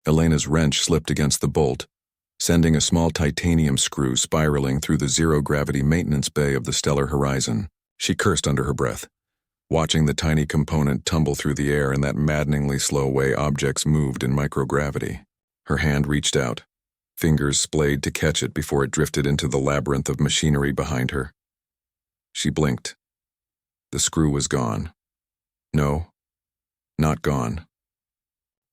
Elena's wrench slipped against the bolt, sending a small titanium screw spiraling through the zero-gravity maintenance bay of the stellar horizon. She cursed under her breath, watching the tiny component tumble through the air in that maddeningly slow way objects moved in microgravity. Her hand reached out, fingers splayed to catch it before it drifted into the labyrinth of machinery behind her. She blinked. The screw was gone. No, not gone.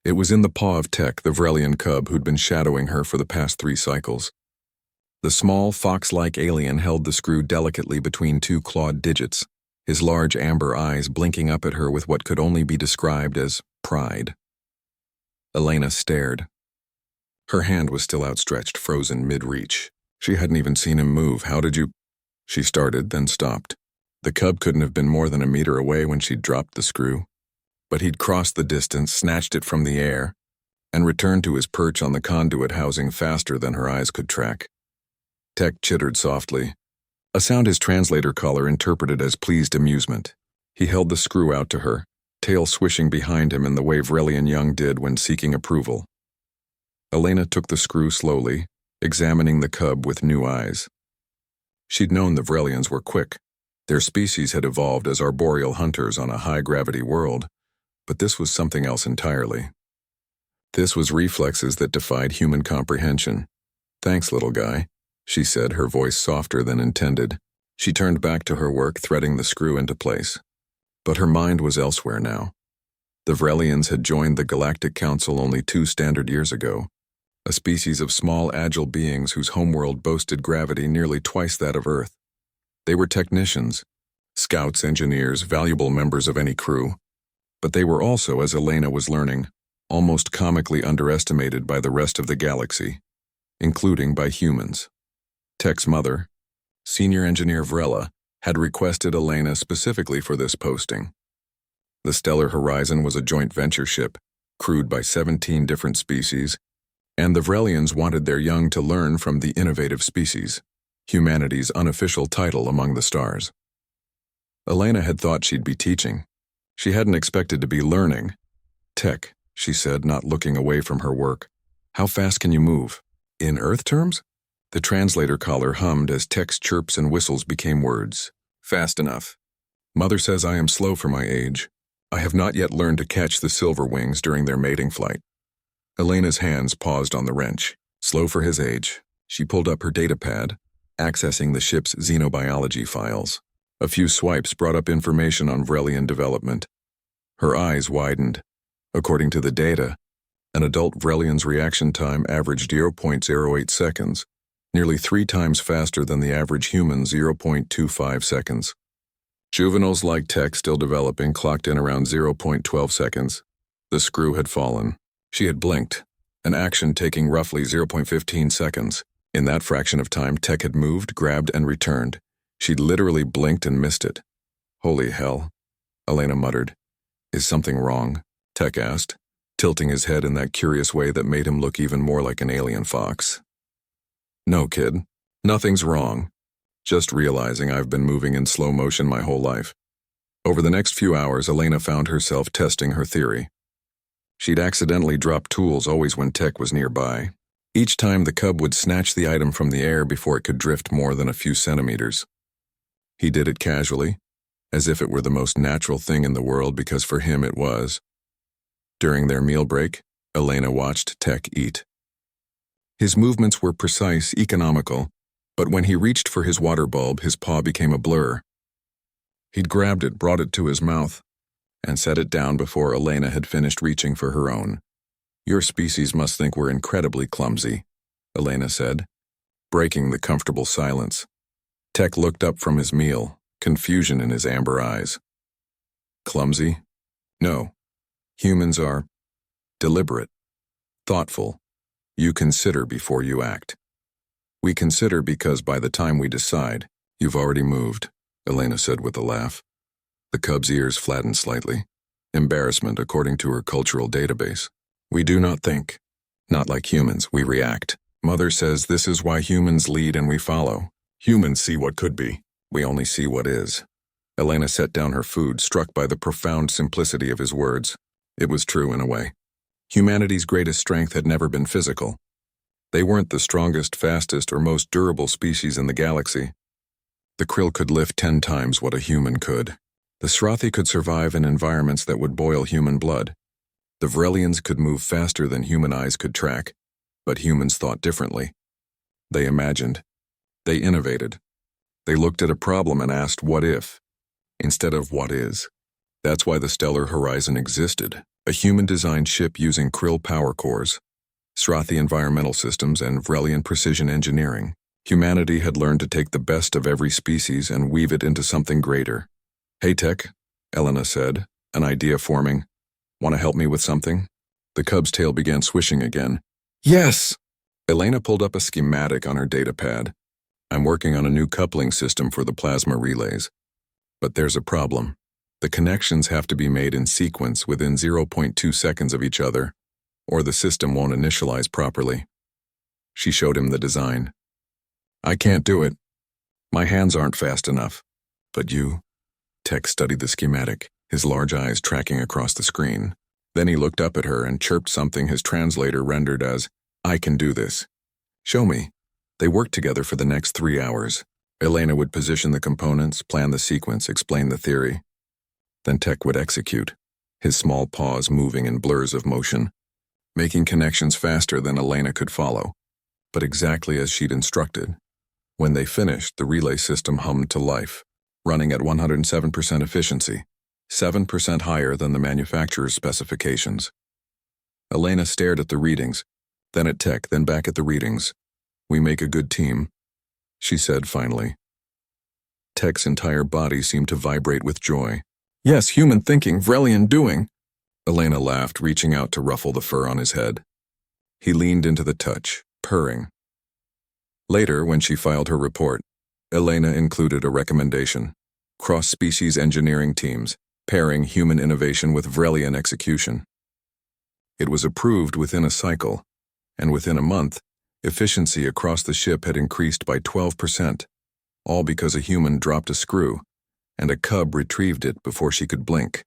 It was in the paw of Tech, the Vrelian cub who'd been shadowing her for the past 3 cycles. The small, fox-like alien held the screw delicately between 2 clawed digits, his large amber eyes blinking up at her with what could only be described as pride. Elena stared. Her hand was still outstretched, frozen mid-reach. She hadn't even seen him move. How did you... She started, then stopped. The cub couldn't have been more than a meter away when she'd dropped the screw. But he'd crossed the distance, snatched it from the air, and returned to his perch on the conduit housing faster than her eyes could track. Tech chittered softly, a sound his translator caller interpreted as pleased amusement. He held the screw out to her, tail swishing behind him in the way Vrelian Young did when seeking approval. Elena took the screw slowly, examining the cub with new eyes. She'd known the Vrelians were quick. Their species had evolved as arboreal hunters on a high-gravity world, but this was something else entirely. This was reflexes that defied human comprehension. "Thanks, little guy," she said, her voice softer than intended. She turned back to her work, threading the screw into place. But her mind was elsewhere now. The Vrelians had joined the Galactic Council only 2 standard years ago, a species of small, agile beings whose homeworld boasted gravity nearly twice that of Earth. They were technicians, scouts, engineers, valuable members of any crew. But they were also, as Elena was learning, almost comically underestimated by the rest of the galaxy, including by humans. Tech's mother, Senior Engineer Vrella, had requested Elena specifically for this posting. The Stellar Horizon was a joint venture ship, crewed by 17 different species, and the Vrelians wanted their young to learn from the innovative species, humanity's unofficial title among the stars. Elena had thought she'd be teaching. She hadn't expected to be learning. "Tech," she said, not looking away from her work. "How fast can you move?" "In Earth terms?" The translator caller hummed as Tech's chirps and whistles became words. "Fast enough. Mother says I am slow for my age. I have not yet learned to catch the silver wings during their mating flight." Elena's hands paused on the wrench. Slow for his age. She pulled up her datapad, accessing the ship's xenobiology files. A few swipes brought up information on Vrelian development. Her eyes widened. According to the data, an adult Vrelian's reaction time averaged 0.08 seconds, nearly 3 times faster than the average human's 0.25 seconds. Juveniles like Tech, still developing, clocked in around 0.12 seconds. The screw had fallen. She had blinked, an action taking roughly 0.15 seconds. In that fraction of time, Tech had moved, grabbed, and returned. She'd literally blinked and missed it. "Holy hell," Elena muttered. "Is something wrong?" Tech asked, tilting his head in that curious way that made him look even more like an alien fox. "No, kid. Nothing's wrong. Just realizing I've been moving in slow motion my whole life." Over the next few hours, Elena found herself testing her theory. She'd accidentally dropped tools always when Tech was nearby. Each time the cub would snatch the item from the air before it could drift more than a few centimeters. He did it casually, as if it were the most natural thing in the world because for him it was. During their meal break, Elena watched Tech eat. His movements were precise, economical, but when he reached for his water bulb, his paw became a blur. He'd grabbed it, brought it to his mouth, and set it down before Elena had finished reaching for her own. "Your species must think we're incredibly clumsy," Elena said, breaking the comfortable silence. Tech looked up from his meal, confusion in his amber eyes. "Clumsy? No. Humans are deliberate, thoughtful. You consider before you act. We consider because by the time we decide, you've already moved," Elena said with a laugh. The cub's ears flattened slightly. Embarrassment, according to her cultural database. "We do not think. Not like humans, we react. Mother says this is why humans lead and we follow. Humans see what could be. We only see what is." Elena set down her food, struck by the profound simplicity of his words. It was true in a way. Humanity's greatest strength had never been physical. They weren't the strongest, fastest, or most durable species in the galaxy. The krill could lift 10 times what a human could. The Srathi could survive in environments that would boil human blood. The Vrelians could move faster than human eyes could track, but humans thought differently. They imagined. They innovated. They looked at a problem and asked, what if, instead of what is. That's why the Stellar Horizon existed, a human-designed ship using krill power cores, Srathi environmental systems, and Vrelian precision engineering. Humanity had learned to take the best of every species and weave it into something greater. "Hey, Tech," Elena said, an idea forming. "Want to help me with something?" The cub's tail began swishing again. "Yes!" Elena pulled up a schematic on her datapad. "I'm working on a new coupling system for the plasma relays. But there's a problem. The connections have to be made in sequence within 0.2 seconds of each other, or the system won't initialize properly." She showed him the design. "I can't do it. My hands aren't fast enough. But you?" Tech studied the schematic, his large eyes tracking across the screen. Then he looked up at her and chirped something his translator rendered as, "I can do this. Show me." They worked together for the next 3 hours. Elena would position the components, plan the sequence, explain the theory. Then Tech would execute, his small paws moving in blurs of motion, making connections faster than Elena could follow, but exactly as she'd instructed. When they finished, the relay system hummed to life, running at 107% efficiency, 7% higher than the manufacturer's specifications. Elena stared at the readings, then at Tech, then back at the readings. "We make a good team," she said finally. Tech's entire body seemed to vibrate with joy. "Yes, human thinking, Vrelian doing." Elena laughed, reaching out to ruffle the fur on his head. He leaned into the touch, purring. Later, when she filed her report, Elena included a recommendation: cross-species engineering teams, pairing human innovation with Vrelian execution. It was approved within a cycle, and within a month, efficiency across the ship had increased by 12%, all because a human dropped a screw, and a cub retrieved it before she could blink.